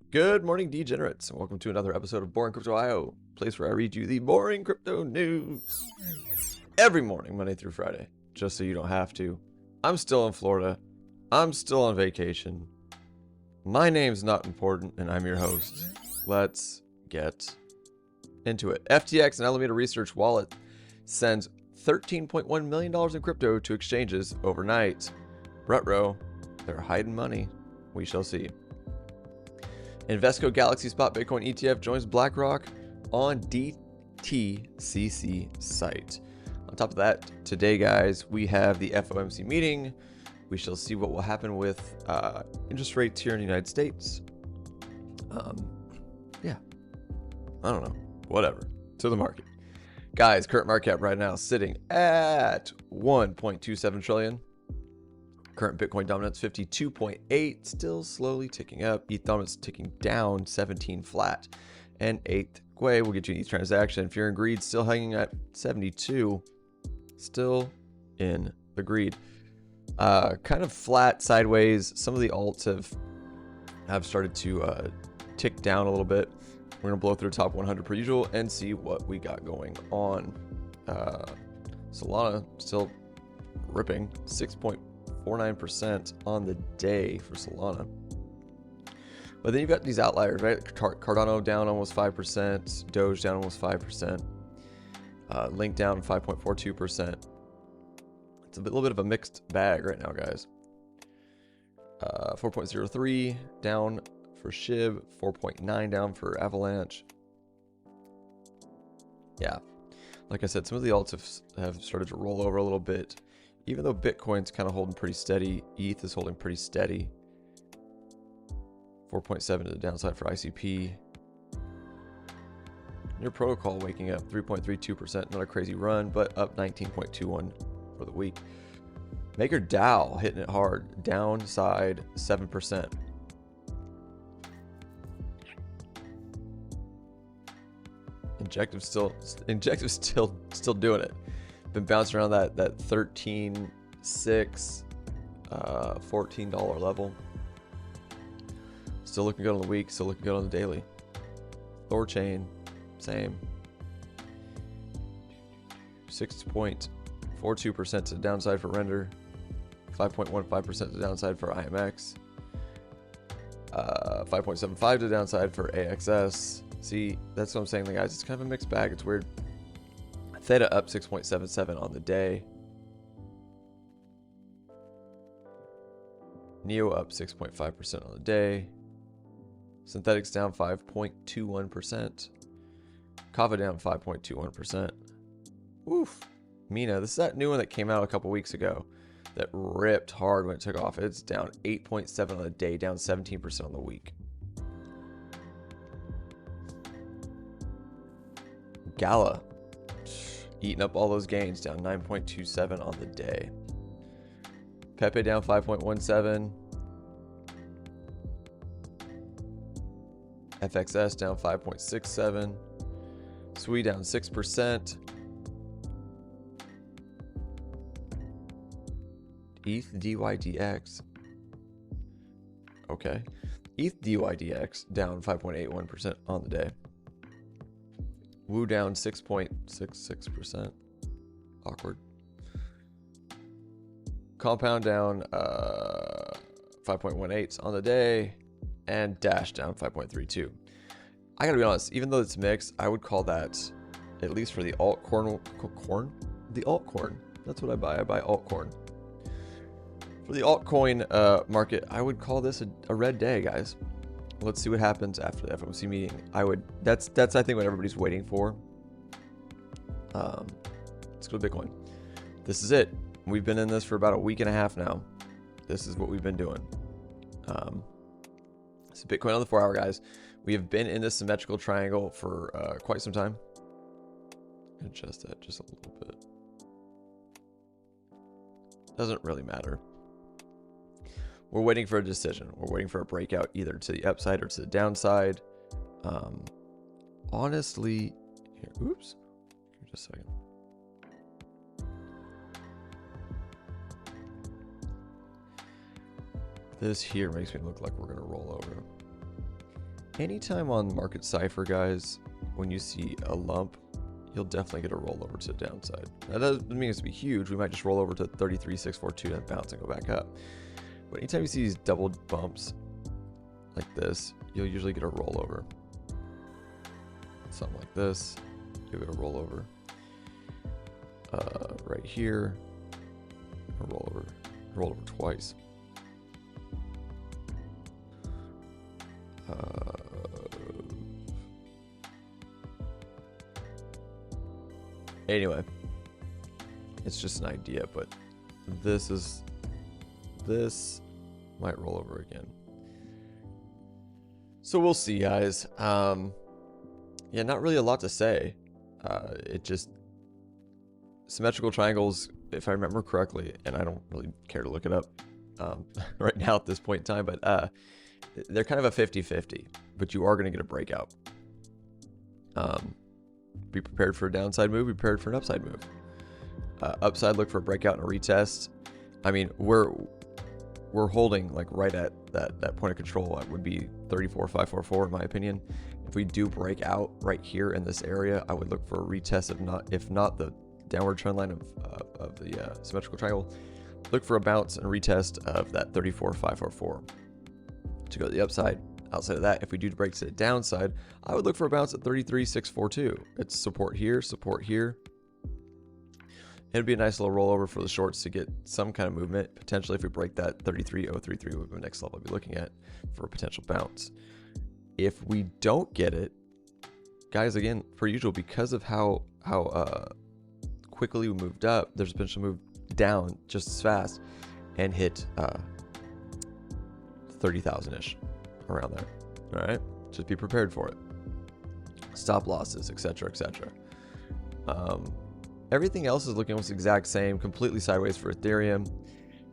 Good morning, degenerates, and welcome to another episode of Boring Crypto IO, place where I read you the boring crypto news every morning, Monday through Friday, just so you don't have to. I'm still in Florida. I'm still on vacation. My name's not important, and I'm your host. Let's get into it. FTX and Alameda Research wallet sends $13.1 million in crypto to exchanges overnight. Ruh-roh, they're hiding money. We shall see. Invesco Galaxy spot Bitcoin ETF joins BlackRock on DTCC site. On top of that, today, guys, we have the FOMC meeting. We shall see what will happen with interest rates here in the United States. Yeah, I don't know. Whatever. To the market. Guys, current market cap right now sitting at 1.27 trillion. Current Bitcoin dominance 52.8, still slowly ticking up. ETH dominance ticking down 17 flat. And 8th Gwei will get you an ETH transaction. Fear and greed still hanging at 72, still in the greed. Kind of flat sideways. Some of the alts have started to tick down a little bit. We're gonna blow through the top 100 per usual and see what we got going on. Solana still ripping 6.49% on the day for Solana. But then you've got these outliers, right? Cardano down almost 5%, Doge down almost 5%, Link down 5.42%. It's a little bit of a mixed bag right now, guys. 4.03 down for SHIB, 4.9 down for Avalanche. Yeah, like I said, some of the alts have started to roll over a little bit. Even though Bitcoin's kind of holding pretty steady, ETH is holding pretty steady. 4.7 to the downside for ICP. Your protocol waking up 3.32%, not a crazy run, but up 19.21 for the week. Maker DAO hitting it hard, downside 7%. Injective still doing it. Been bouncing around that $13.6, $14 level. Still looking good on the week, still looking good on the daily. Thorchain, same. 6.42% to the downside for Render, 5.15% to the downside for IMX, 5.75 to the downside for AXS. See, that's what I'm saying, guys. It's kind of a mixed bag. It's weird. Theta up 6.77 on the day. Neo up 6.5% on the day. Synthetics down 5.21%. Kava down 5.21%. Oof. Mina, this is that new one that came out a couple weeks ago that ripped hard when it took off. It's down 8.7 on the day, down 17% on the week. Gala eating up all those gains, down 9.27 on the day. Pepe down 5.17. FXS down 5.67. SWI down 6%. ETH DYDX. Okay. ETH DYDX down 5.81% on the day. Wu down 6.66%. Awkward. Compound down 5.18 on the day. And Dash down 5.32. I gotta be honest, even though it's mixed, I would call that, at least for the altcoin, the altcoin. That's what I buy. I buy altcoin. For the altcoin market, I would call this a red day, guys. Let's see what happens after the FOMC meeting. That's I think what everybody's waiting for. Let's go to Bitcoin. This is it. We've been in this for about a week and a half now. This is what we've been doing. So Bitcoin on the 4-hour, guys. We have been in this symmetrical triangle for quite some time. Adjust that just a little bit. Doesn't really matter. We're waiting for a decision. We're waiting for a breakout either to the upside or to the downside. Honestly, here, oops. Here, just a second. This here makes me look like we're going to roll over. anytime on Market Cipher, guys, when you see a lump, you'll definitely get a rollover to the downside. That doesn't mean it's to be huge. We might just roll over to 33,642 and bounce and go back up. But anytime you see these double bumps like this, you'll usually get a rollover. Something like this, you'll get a rollover. Right here, a rollover twice. Anyway, it's just an idea, but this might roll over again. So we'll see, guys. Yeah, not really a lot to say. It just symmetrical triangles, if I remember correctly, and I don't really care to look it up right now at this point in time, but they're kind of a 50-50, but you are going to get a breakout. Be prepared for a downside move, be prepared for an upside move. Upside, look for a breakout and a retest. I mean, we're holding like right at that point of control. That would be 34,544 in my opinion. If we do break out right here in this area, I would look for a retest, if not the downward trend line of the symmetrical triangle. Look for a bounce and retest of that 34,544 to go to the upside. Outside of that, if we do break to the downside, I would look for a bounce at 33,642. It's support here, support here. It'd be a nice little rollover for the shorts to get some kind of movement. Potentially, if we break that 33,033 would be the next level I'll be looking at for a potential bounce. If we don't get it, guys, again, per usual, because of how quickly we moved up, there's been some move down just as fast and hit 30,000-ish. Around there. All right, just be prepared for it. Stop losses, etc., etc. Everything else is looking almost the exact same, completely sideways for Ethereum.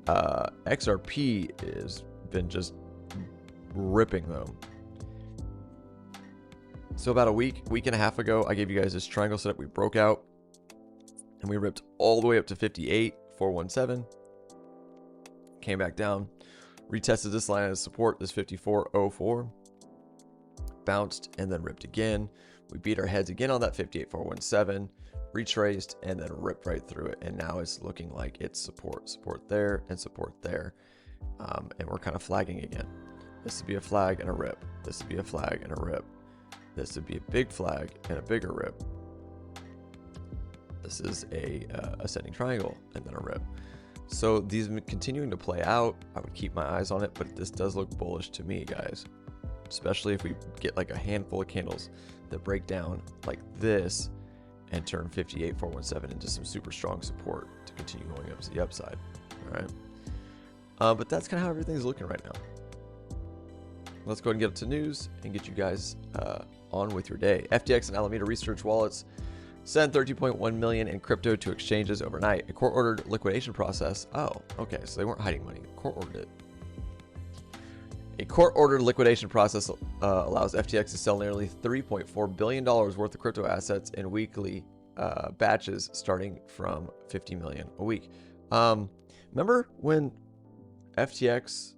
XRP has been just ripping though. So about a week and a half ago, I gave you guys this triangle setup. We broke out and we ripped all the way up to 58,417. Came back down. Retested this line as support, this 54.04, bounced and then ripped again. We beat our heads again on that 58.417, retraced and then ripped right through it. And now it's looking like it's support there and support there. And we're kind of flagging again. This would be a flag and a rip. This would be a flag and a rip. This would be a big flag and a bigger rip. This is a ascending triangle and then a rip. So these continuing to play out, I would keep my eyes on it, but this does look bullish to me, guys. Especially if we get like a handful of candles that break down like this and turn 58,417 into some super strong support to continue going up to the upside. All right. But that's kind of how everything's looking right now. Let's go ahead and get up to news and get you guys on with your day. FTX and Alameda Research wallets sent 13.1 million in crypto to exchanges overnight. A court-ordered liquidation process. Oh, okay, so they weren't hiding money. Court-ordered it. A court-ordered liquidation process allows FTX to sell nearly $3.4 billion worth of crypto assets in weekly batches, starting from 50 million a week. Remember when FTX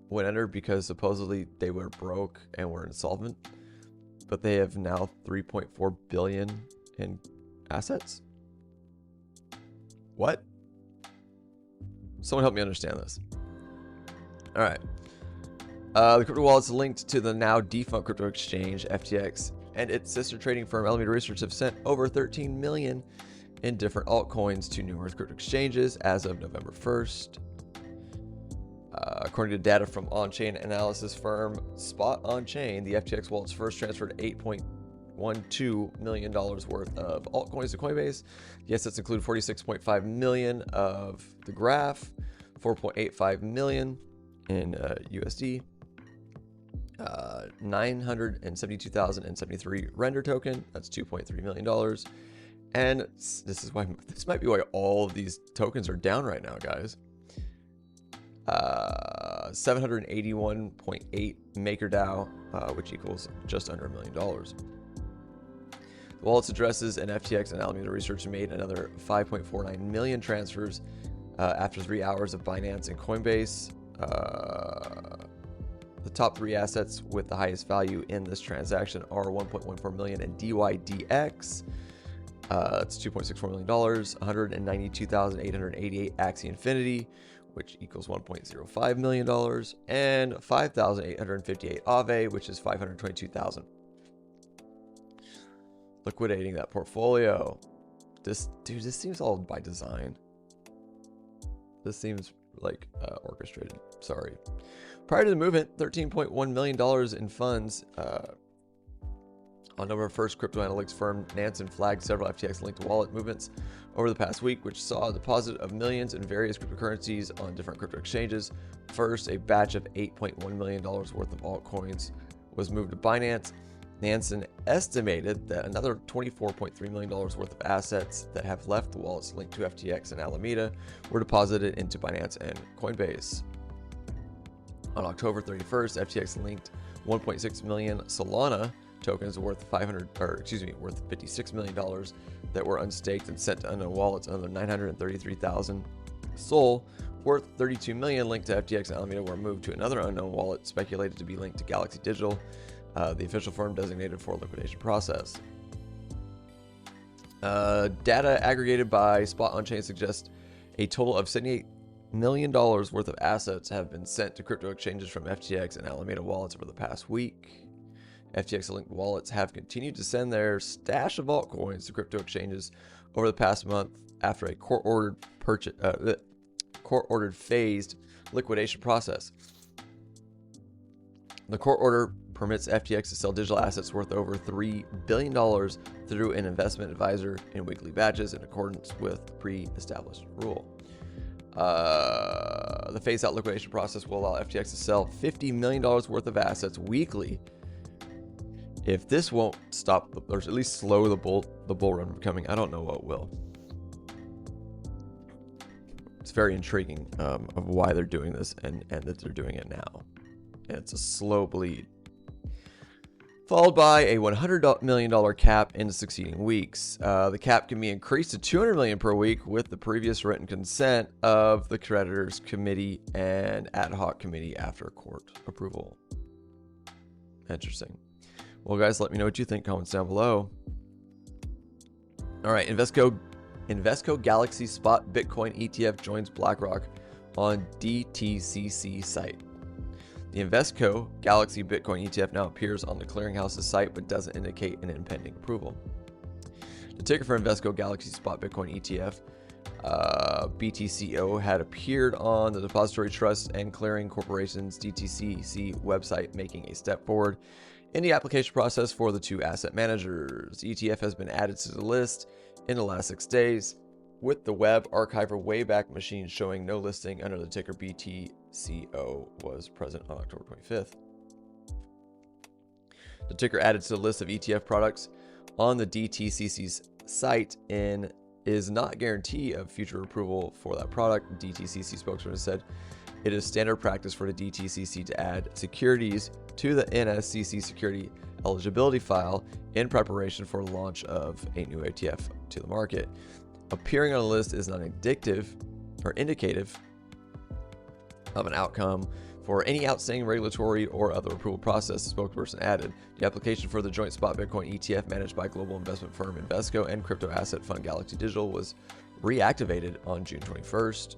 went under because supposedly they were broke and were insolvent, but they have now 3.4 billion in assets? What? Someone help me understand this. All right. The crypto wallet's linked to the now defunct crypto exchange FTX, and its sister trading firm Alameda Research have sent over 13 million in different altcoins to numerous crypto exchanges as of November 1st. According to data from on-chain analysis firm Spot On-Chain, the FTX wallets first transferred $8.12 million worth of altcoins to Coinbase. The assets include 46.5 million of the Graph, 4.85 million in USD, 972,073 render token. That's $2.3 million. And this might be why all of these tokens are down right now, guys. 781.8 MakerDAO, which equals just under $1 million. The wallet's addresses and FTX and Alameda Research made another 5.49 million transfers after 3 hours of Binance and Coinbase. The top 3 assets with the highest value in this transaction are 1.14 million in DYDX. It's $2.64 million, 192,888 Axie Infinity, which equals $1.05 million, and 5,858 Aave, which is 522,000. Liquidating that portfolio. This seems all by design. This seems like orchestrated. Sorry. Prior to the movement, $13.1 million in funds. On November 1st, crypto analytics firm Nansen flagged several FTX-linked wallet movements over the past week, which saw a deposit of millions in various cryptocurrencies on different crypto exchanges. First, a batch of $8.1 million worth of altcoins was moved to Binance. Nansen estimated that another $24.3 million worth of assets that have left the wallets linked to FTX and Alameda were deposited into Binance and Coinbase. On October 31st, FTX linked 1.6 million Solana tokens worth $56 million that were unstaked and sent to unknown wallets. Another 933,000 Sol worth $32 million linked to FTX and Alameda were moved to another unknown wallet speculated to be linked to Galaxy Digital, the official firm designated for liquidation process. Data aggregated by Spot on-chain suggests a total of $78 million worth of assets have been sent to crypto exchanges from FTX and Alameda wallets over the past week. FTX-linked wallets have continued to send their stash of altcoins to crypto exchanges over the past month after a court-ordered phased liquidation process. The court order permits FTX to sell digital assets worth over $3 billion through an investment advisor in weekly batches in accordance with pre-established rule. The phase-out liquidation process will allow FTX to sell $50 million worth of assets weekly. If this won't stop, or at least slow the bull run from coming, I don't know what will. It's very intriguing of why they're doing this and that they're doing it now. And it's a slow bleed, followed by a $100 million cap in the succeeding weeks. The cap can be increased to $200 million per week with the previous written consent of the creditors committee and ad hoc committee after court approval. Interesting. Well, guys, let me know what you think. Comments down below. All right, Invesco Galaxy Spot Bitcoin ETF joins BlackRock on DTCC site. The Invesco Galaxy Bitcoin ETF now appears on the clearinghouse's site, but doesn't indicate an impending approval. The ticker for Invesco Galaxy Spot Bitcoin ETF, BTCO, had appeared on the Depository Trust and Clearing Corporation's DTCC website, making a step forward in the application process for the two asset managers. The ETF has been added to the list in the last 6 days, with the web archiver Wayback Machine showing no listing under the ticker BTCO was present on October 25th. The ticker added to the list of ETF products on the DTCC's site is not a guarantee of future approval for that product. DTCC spokesman said it is standard practice for the DTCC to add securities to the NSCC security eligibility file in preparation for the launch of a new ETF to the market. Appearing on a list is not indicative of an outcome for any outstanding regulatory or other approval process, the spokesperson added. The application for the joint spot Bitcoin ETF managed by global investment firm Invesco and crypto asset fund Galaxy Digital was reactivated on June 21st.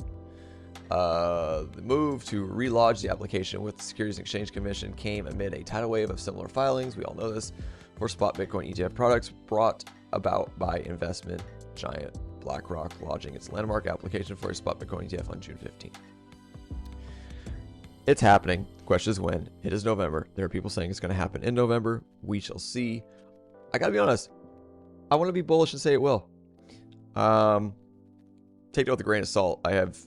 The move to relodge the application with the Securities and Exchange Commission came amid a tidal wave of similar filings, we all know this, for spot Bitcoin ETF products brought about by investment giant BlackRock lodging its landmark application for a spot Bitcoin ETF on June 15th. It's happening. The question is when. It is November. There are people saying it's going to happen in November. We shall see. I got to be honest. I want to be bullish and say it will. Take it with a grain of salt. I have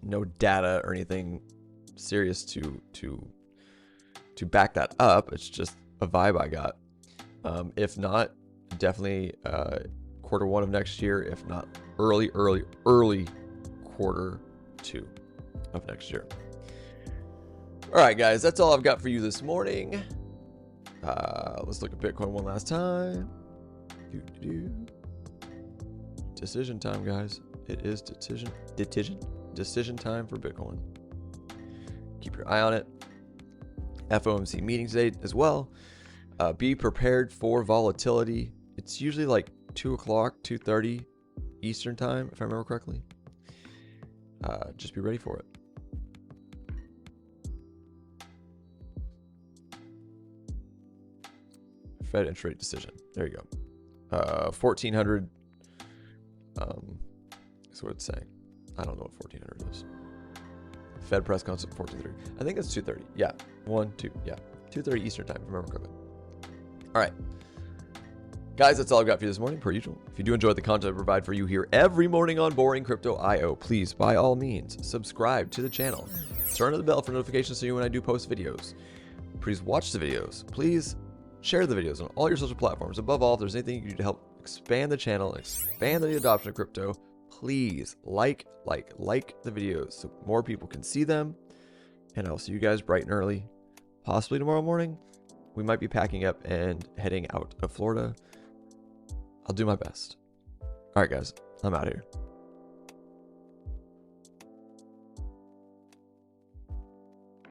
no data or anything serious to back that up. It's just a vibe I got. If not, definitely quarter one of next year. If not, early quarter two of next year. All right, guys, that's all I've got for you this morning. Let's look at Bitcoin one last time. Decision time, guys. It is decision time for Bitcoin. Keep your eye on it. FOMC meeting today as well. Be prepared for volatility. It's usually like 2 o'clock, 2:30 Eastern time, if I remember correctly. Just be ready for it. Fed interest rate decision. There you go. 1400. That's what it's saying. I don't know what 1400 is. Fed press conference at 14:30. I think it's 2:30. Yeah. 2:30 Eastern time, if I remember correctly. All right. Guys, that's all I've got for you this morning, per usual. If you do enjoy the content I provide for you here every morning on Boring Crypto IO, please, by all means, subscribe to the channel. Turn on the bell for notifications so you when I do post videos. Please watch the videos. Please share the videos on all your social platforms. Above all, if there's anything you can do to help expand the channel and expand the adoption of crypto, please like the videos so more people can see them. And I'll see you guys bright and early, possibly tomorrow morning. We might be packing up and heading out of Florida. I'll do my best. All right, guys, I'm out of here.